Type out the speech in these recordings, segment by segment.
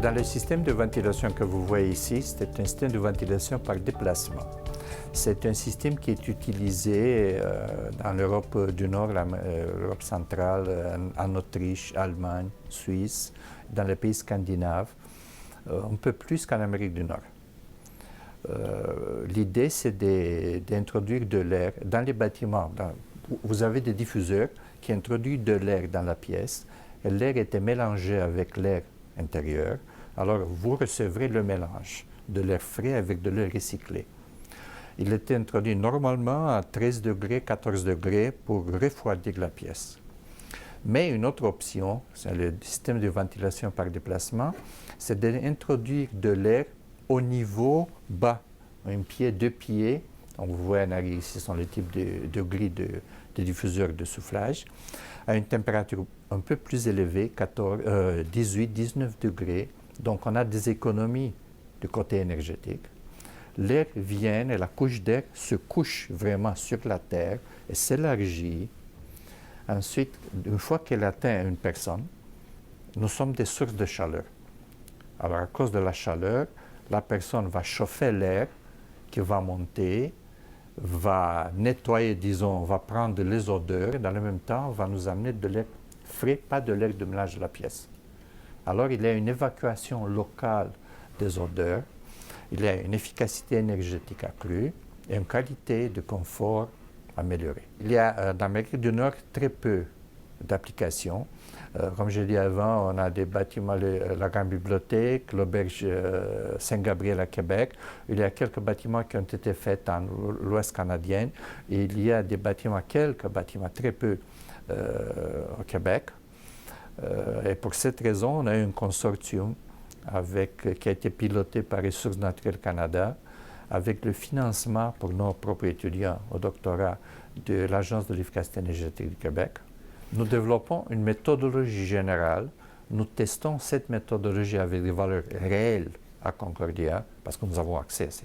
Dans le système de ventilation que vous voyez ici, c'est un système de ventilation par déplacement. C'est un système qui est utilisé dans l'Europe du Nord, l'Europe centrale, en Autriche, Allemagne, Suisse, dans les pays scandinaves, un peu plus qu'en Amérique du Nord. L'idée, c'est d'introduire de l'air dans les bâtiments. Vous avez des diffuseurs qui introduisent de l'air dans la pièce, et l'air était mélangé avec l'air intérieur. Alors, vous recevrez le mélange de l'air frais avec de l'air recyclé. Il était introduit normalement à 13 degrés, 14 degrés pour refroidir la pièce. Mais une autre option, c'est le système de ventilation par déplacement, c'est d'introduire de l'air au niveau bas, un pied, 2 pieds. Donc vous voyez en arrière ici, ce sont les types de grilles de diffuseurs de soufflage, à une température un peu plus élevée, 18, 19 degrés. Donc on a des économies de côté énergétique. L'air vient et la couche d'air se couche vraiment sur la terre et s'élargit. Ensuite, une fois qu'elle atteint une personne, nous sommes des sources de chaleur. Alors à cause de la chaleur, la personne va chauffer l'air qui va monter, va nettoyer, disons, va prendre les odeurs et dans le même temps va nous amener de l'air frais, pas de l'air de mélange de la pièce. Alors il y a une évacuation locale des odeurs, il y a une efficacité énergétique accrue et une qualité de confort améliorée. Il y a dans l'Amérique du Nord très peu d'applications. Comme j'ai dit avant, on a des bâtiments, la Grande Bibliothèque, l'Auberge Saint-Gabriel à Québec. Il y a quelques bâtiments qui ont été faits dans l'Ouest canadien. Et il y a des bâtiments, quelques bâtiments, très peu au Québec. Et pour cette raison, on a eu un consortium qui a été piloté par Ressources naturelles Canada, avec le financement pour nos propres étudiants au doctorat de l'Agence de l'efficacité énergétique du Québec. Nous développons une méthodologie générale. Nous testons cette méthodologie avec des valeurs réelles à Concordia, parce que nous avons accès à ça.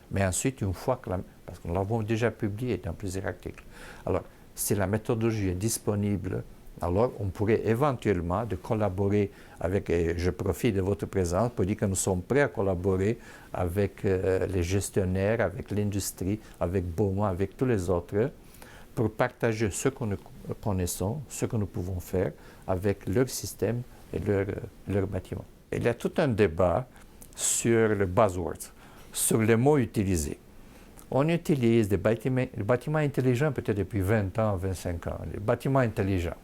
Mais ensuite, une fois parce que nous l'avons déjà publié dans plusieurs articles. Alors, si la méthodologie est disponible, alors on pourrait éventuellement collaborer avec, et je profite de votre présence pour dire que nous sommes prêts à collaborer avec les gestionnaires, avec l'industrie, avec Beaumont, avec tous les autres, pour partager ce que nous connaissons, ce que nous pouvons faire avec leur système et leur bâtiment. Il y a tout un débat sur le buzzword, sur les mots utilisés. On utilise des bâtiments intelligents peut-être depuis 20 ans, 25 ans, les bâtiments intelligents.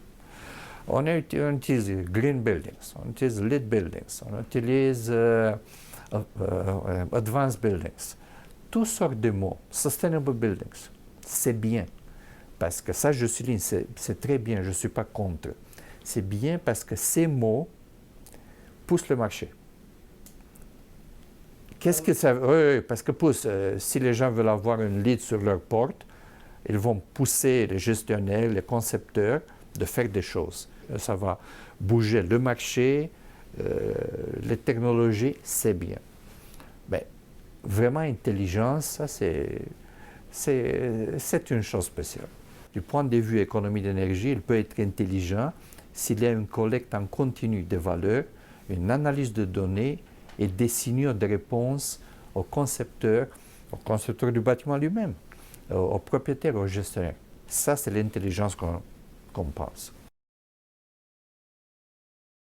On utilise green buildings, on utilise lit buildings, on utilise advanced buildings. Toutes sortes de mots. Sustainable buildings, c'est bien. Parce que ça, je souligne, c'est très bien, je ne suis pas contre. C'est bien parce que ces mots poussent le marché. Qu'est-ce que ça veut? Oui, parce que si les gens veulent avoir une lit sur leur porte, ils vont pousser les gestionnaires, les concepteurs de faire des choses. Ça va bouger le marché, les technologies, c'est bien. Mais vraiment, intelligence, ça, c'est une chose spéciale. Du point de vue économie d'énergie, il peut être intelligent s'il y a une collecte en continu de valeurs, une analyse de données et des signaux de réponse aux concepteurs du bâtiment lui-même, aux propriétaires, aux gestionnaires. Ça, c'est l'intelligence qu'on pense.